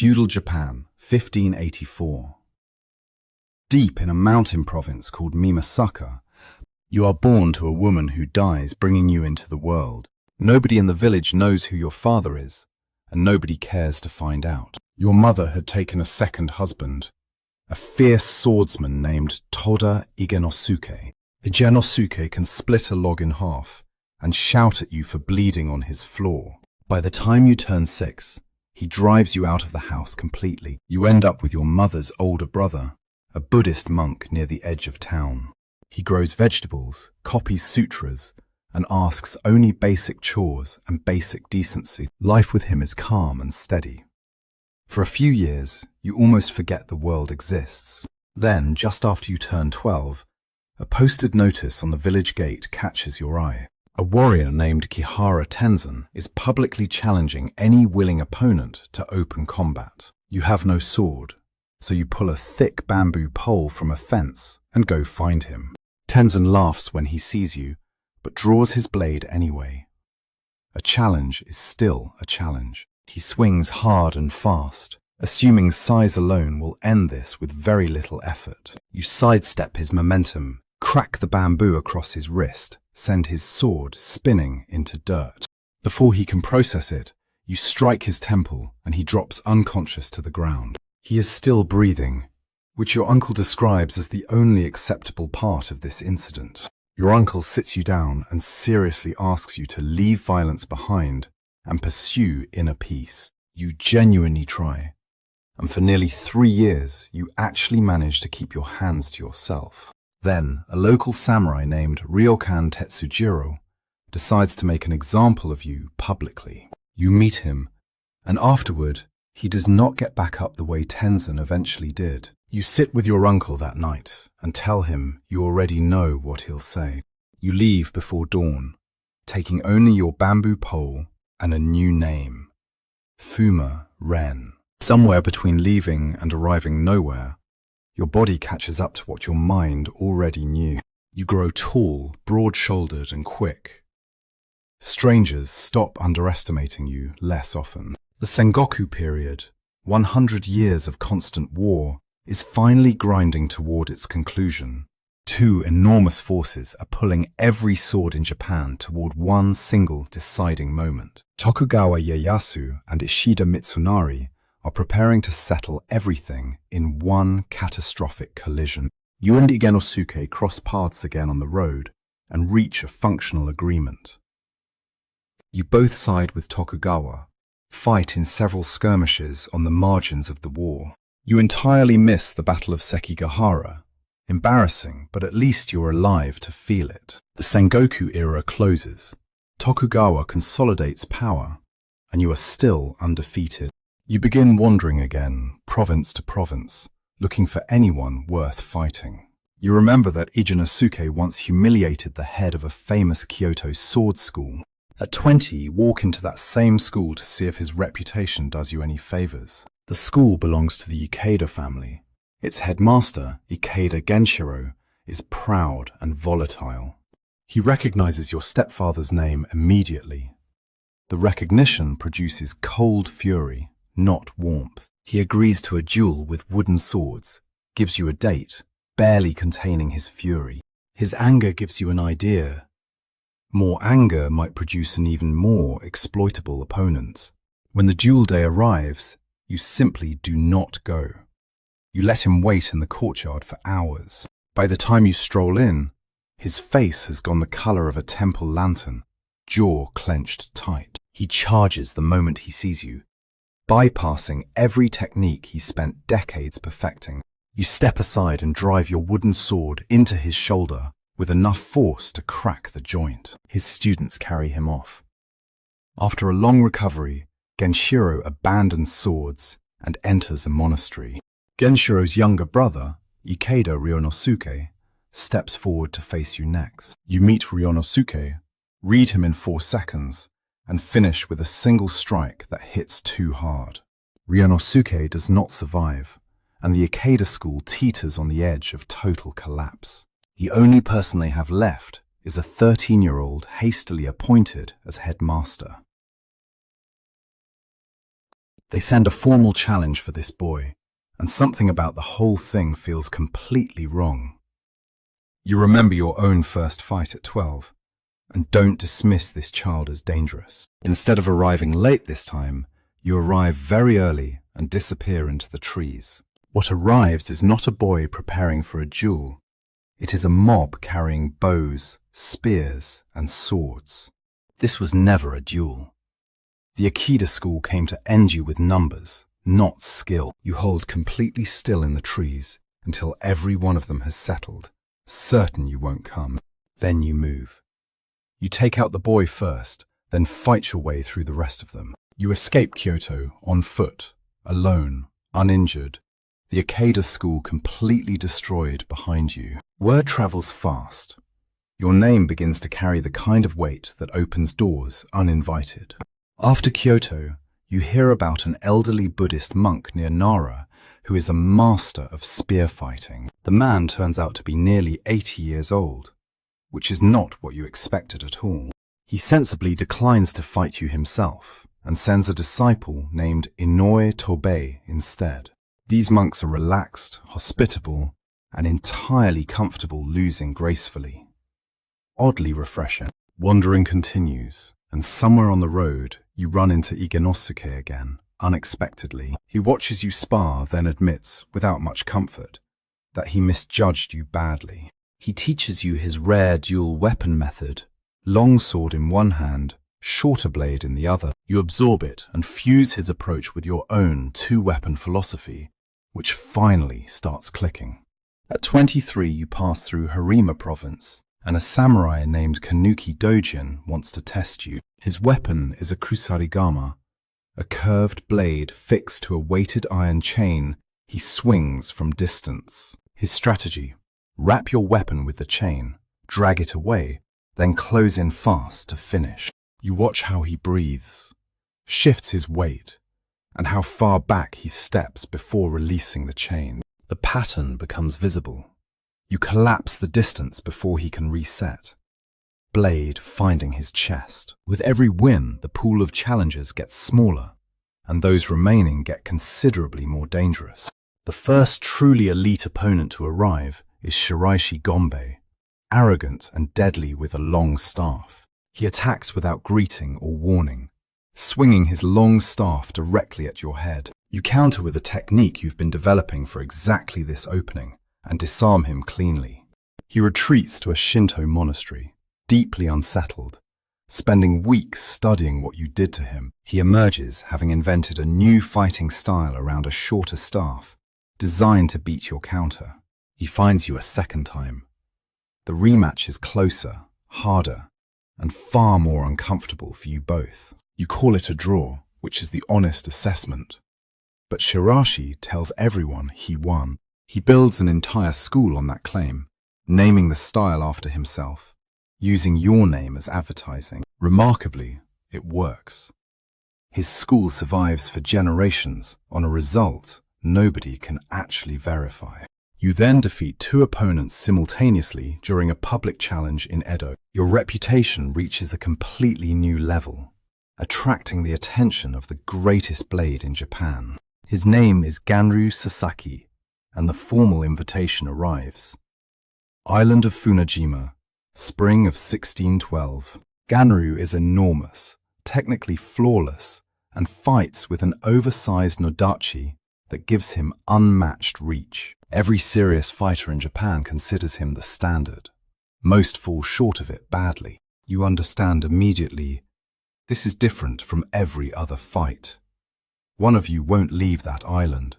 Feudal Japan, 1584. Deep in a mountain province called Mimasaka, you are born to a woman who dies, bringing you into the world. Nobody in the village knows who your father is, and nobody cares to find out. Your mother had taken a second husband, a fierce swordsman named Toda Igenosuke. Igenosuke can split a log in half and shout at you for bleeding on his floor. By the time you turn 6, he drives you out of the house completely. You end up with your mother's older brother, a Buddhist monk near the edge of town. He grows vegetables, copies sutras, and asks only basic chores and basic decency. Life with him is calm and steady. For a few years, you almost forget the world exists. Then, just after you turn 12, a posted notice on the village gate catches your eye. A warrior named Kihara Tenzin is publicly challenging any willing opponent to open combat. You have no sword, so you pull a thick bamboo pole from a fence and go find him. Tenzin laughs when he sees you, but draws his blade anyway. A challenge is still a challenge. He swings hard and fast, assuming size alone will end this with very little effort. You sidestep his momentum, crack the bamboo across his wrist, send his sword spinning into dirt. Before he can process it, you strike his temple and he drops unconscious to the ground. He is still breathing, which your uncle describes as the only acceptable part of this incident. Your uncle sits you down and seriously asks you to leave violence behind and pursue inner peace. You genuinely try, and for nearly 3 years, you actually manage to keep your hands to yourself. Then, a local samurai named Ryokan Tetsujiro decides to make an example of you publicly. You meet him, and afterward, he does not get back up the way Tenzin eventually did. You sit with your uncle that night and tell him you already know what he'll say. You leave before dawn, taking only your bamboo pole and a new name, Fuma Ren. Somewhere between leaving and arriving nowhere, your body catches up to what your mind already knew. You grow tall, broad-shouldered and quick. Strangers stop underestimating you less often. The Sengoku period, 100 years of constant war, is finally grinding toward its conclusion. 2 enormous forces are pulling every sword in Japan toward one single deciding moment. Tokugawa Ieyasu and Ishida Mitsunari are preparing to settle everything in one catastrophic collision. You and Igenosuke cross paths again on the road and reach a functional agreement. You both side with Tokugawa, fight in several skirmishes on the margins of the war. You entirely miss the Battle of Sekigahara. Embarrassing, but at least you're alive to feel it. The Sengoku era closes. Tokugawa consolidates power, and you are still undefeated. You begin wandering again, province to province, looking for anyone worth fighting. You remember that Igenosuke once humiliated the head of a famous Kyoto sword school. At 20, you walk into that same school to see if his reputation does you any favors. The school belongs to the Ikeda family. Its headmaster, Ikeda Genshiro, is proud and volatile. He recognizes your stepfather's name immediately. The recognition produces cold fury, not warmth. He agrees to a duel with wooden swords, gives you a date, barely containing his fury. His anger gives you an idea. More anger might produce an even more exploitable opponent. When the duel day arrives, you simply do not go. You let him wait in the courtyard for hours. By the time you stroll in, his face has gone the color of a temple lantern, jaw clenched tight. He charges the moment he sees you, bypassing every technique he spent decades perfecting. You step aside and drive your wooden sword into his shoulder with enough force to crack the joint. His students carry him off. After a long recovery, Genshiro abandons swords and enters a monastery. Genshiro's younger brother, Ikeda Ryonosuke, steps forward to face you next. You meet Ryonosuke, read him in 4 seconds, and finish with a single strike that hits too hard. Ryonosuke does not survive, and the Ikeda school teeters on the edge of total collapse. The only person they have left is a 13-year-old hastily appointed as headmaster. They send a formal challenge for this boy, and something about the whole thing feels completely wrong. You remember your own first fight at 12, and don't dismiss this child as dangerous. Instead of arriving late this time, you arrive very early and disappear into the trees. What arrives is not a boy preparing for a duel. It is a mob carrying bows, spears, and swords. This was never a duel. The Ikeda school came to end you with numbers, not skill. You hold completely still in the trees until every one of them has settled, certain you won't come. Then you move. You take out the boy first, then fight your way through the rest of them. You escape Kyoto on foot, alone, uninjured, the Ikeda school completely destroyed behind you. Word travels fast. Your name begins to carry the kind of weight that opens doors uninvited. After Kyoto, you hear about an elderly Buddhist monk near Nara who is a master of spear fighting. The man turns out to be nearly 80 years old, which is not what you expected at all. He sensibly declines to fight you himself and sends a disciple named Inoue Tobei instead. These monks are relaxed, hospitable, and entirely comfortable losing gracefully. Oddly refreshing. Wandering continues, and somewhere on the road, you run into Igenosuke again, unexpectedly. He watches you spar, then admits, without much comfort, that he misjudged you badly. He teaches you his rare dual weapon method, long sword in one hand, shorter blade in the other. You absorb it and fuse his approach with your own two-weapon philosophy, which finally starts clicking. At 23, you pass through Harima province, and a samurai named Kanuki Dojin wants to test you. His weapon is a kusarigama, a curved blade fixed to a weighted iron chain he swings from distance. His strategy: wrap your weapon with the chain, drag it away, then close in fast to finish. You watch how he breathes, shifts his weight, and how far back he steps before releasing the chain. The pattern becomes visible. You collapse the distance before he can reset, blade finding his chest. With every win, the pool of challengers gets smaller, and those remaining get considerably more dangerous. The first truly elite opponent to arrive is Shiraishi Gombe, arrogant and deadly with a long staff. He attacks without greeting or warning, swinging his long staff directly at your head. You counter with a technique you've been developing for exactly this opening and disarm him cleanly. He retreats to a Shinto monastery, deeply unsettled, spending weeks studying what you did to him. He emerges having invented a new fighting style around a shorter staff, designed to beat your counter. He finds you a second time. The rematch is closer, harder, and far more uncomfortable for you both. You call it a draw, which is the honest assessment. But Shiraishi tells everyone he won. He builds an entire school on that claim, naming the style after himself, using your name as advertising. Remarkably, it works. His school survives for generations on a result nobody can actually verify. You then defeat two opponents simultaneously during a public challenge in Edo. Your reputation reaches a completely new level, attracting the attention of the greatest blade in Japan. His name is Ganryu Sasaki, and the formal invitation arrives. Island of Funajima, spring of 1612. Ganryu is enormous, technically flawless, and fights with an oversized nodachi that gives him unmatched reach. Every serious fighter in Japan considers him the standard. Most fall short of it badly. You understand immediately, this is different from every other fight. One of you won't leave that island.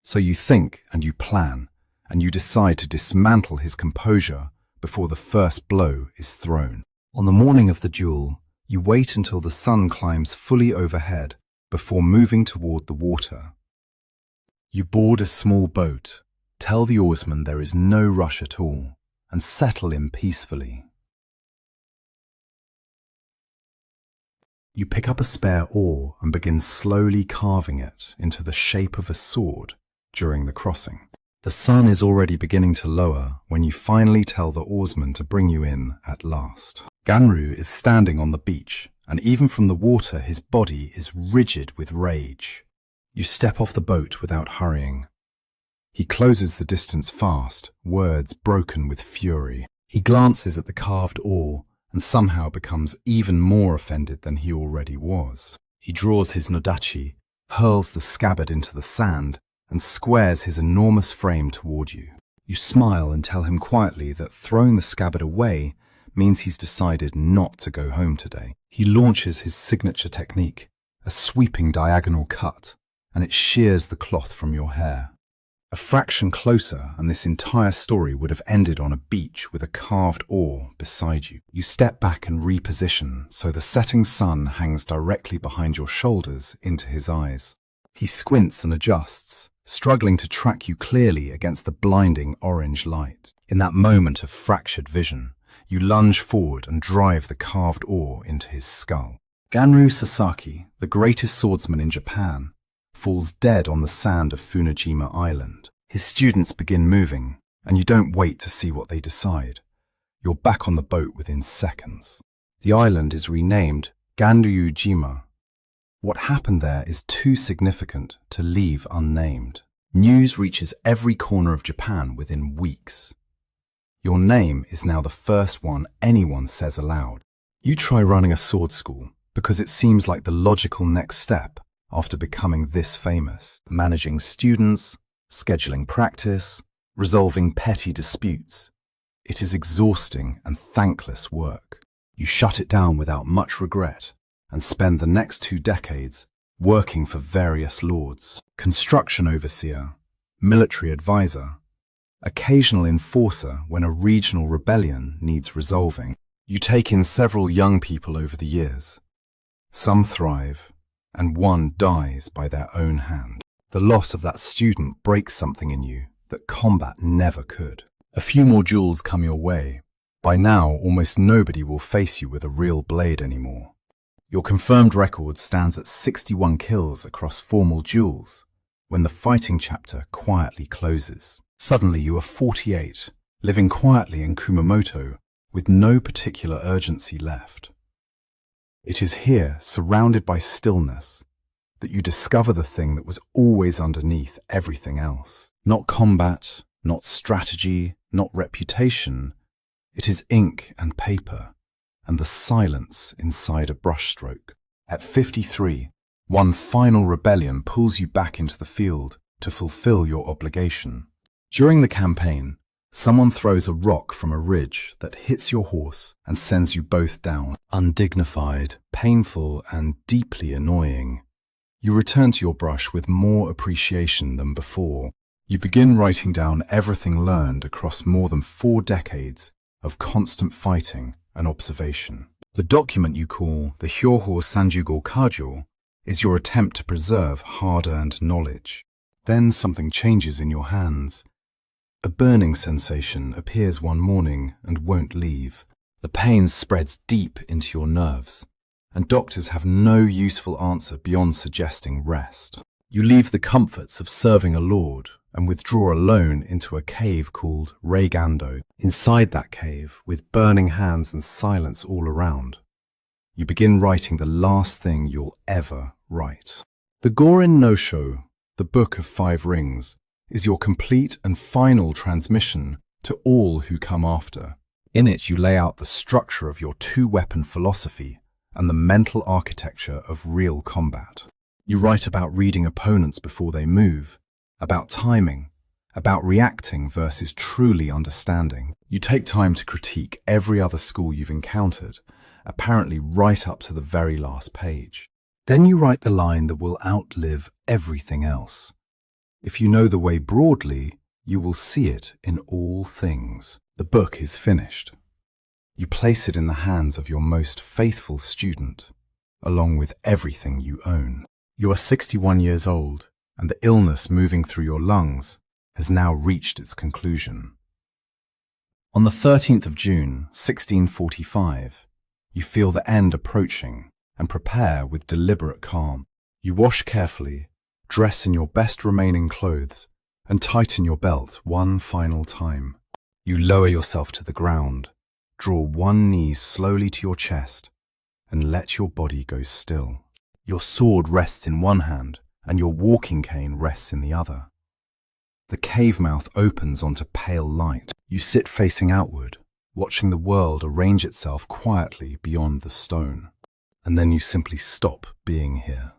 So you think and you plan, and you decide to dismantle his composure before the first blow is thrown. On the morning of the duel, you wait until the sun climbs fully overhead before moving toward the water. You board a small boat, tell the oarsman there is no rush at all, and settle in peacefully. You pick up a spare oar and begin slowly carving it into the shape of a sword during the crossing. The sun is already beginning to lower when you finally tell the oarsman to bring you in at last. Ganryu is standing on the beach and even from the water his body is rigid with rage. You step off the boat without hurrying. He closes the distance fast, words broken with fury. He glances at the carved oar and somehow becomes even more offended than he already was. He draws his nodachi, hurls the scabbard into the sand, and squares his enormous frame toward you. You smile and tell him quietly that throwing the scabbard away means he's decided not to go home today. He launches his signature technique, a sweeping diagonal cut, and it shears the cloth from your hair. A fraction closer, and this entire story would have ended on a beach with a carved oar beside you. You step back and reposition so the setting sun hangs directly behind your shoulders into his eyes. He squints and adjusts, struggling to track you clearly against the blinding orange light. In that moment of fractured vision, you lunge forward and drive the carved oar into his skull. Ganryu Sasaki, the greatest swordsman in Japan, falls dead on the sand of Funajima Island. His students begin moving, and you don't wait to see what they decide. You're back on the boat within seconds. The island is renamed Ganryujima. What happened there is too significant to leave unnamed. News reaches every corner of Japan within weeks. Your name is now the first one anyone says aloud. You try running a sword school because it seems like the logical next step after becoming this famous, managing students, scheduling practice, resolving petty disputes. It is exhausting and thankless work. You shut it down without much regret and spend the next 2 decades working for various lords, construction overseer, military advisor, occasional enforcer when a regional rebellion needs resolving. You take in several young people over the years. Some thrive, and one dies by their own hand. The loss of that student breaks something in you that combat never could. A few more duels come your way. By now, almost nobody will face you with a real blade anymore. Your confirmed record stands at 61 kills across formal duels, when the fighting chapter quietly closes. Suddenly you are 48, living quietly in Kumamoto with no particular urgency left. It is here, surrounded by stillness, that you discover the thing that was always underneath everything else. Not combat, not strategy, not reputation. It is ink and paper, and the silence inside a brushstroke. At 53, one final rebellion pulls you back into the field to fulfill your obligation. During the campaign, someone throws a rock from a ridge that hits your horse and sends you both down. Undignified, painful, and deeply annoying. You return to your brush with more appreciation than before. You begin writing down everything learned across more than 4 decades of constant fighting and observation. The document you call the Hyoho Sanjugo Kajo is your attempt to preserve hard-earned knowledge. Then something changes in your hands. A burning sensation appears one morning and won't leave. The pain spreads deep into your nerves, and doctors have no useful answer beyond suggesting rest. You leave the comforts of serving a lord and withdraw alone into a cave called Reigando. Inside that cave, with burning hands and silence all around, you begin writing the last thing you'll ever write. The Gorin no Sho, the Book of 5 Rings, is your complete and final transmission to all who come after. In it you lay out the structure of your 2-weapon philosophy and the mental architecture of real combat. You write about reading opponents before they move, about timing, about reacting versus truly understanding. You take time to critique every other school you've encountered, apparently right up to the very last page. Then you write the line that will outlive everything else. If you know the way broadly, you will see it in all things. The book is finished. You place it in the hands of your most faithful student, along with everything you own. You are 61 years old, and the illness moving through your lungs has now reached its conclusion. On the 13th of June, 1645, you feel the end approaching and prepare with deliberate calm. You wash carefully, dress in your best remaining clothes, and tighten your belt one final time. You lower yourself to the ground, draw one knee slowly to your chest, and let your body go still. Your sword rests in one hand, and your walking cane rests in the other. The cave mouth opens onto pale light. You sit facing outward, watching the world arrange itself quietly beyond the stone. And then you simply stop being here.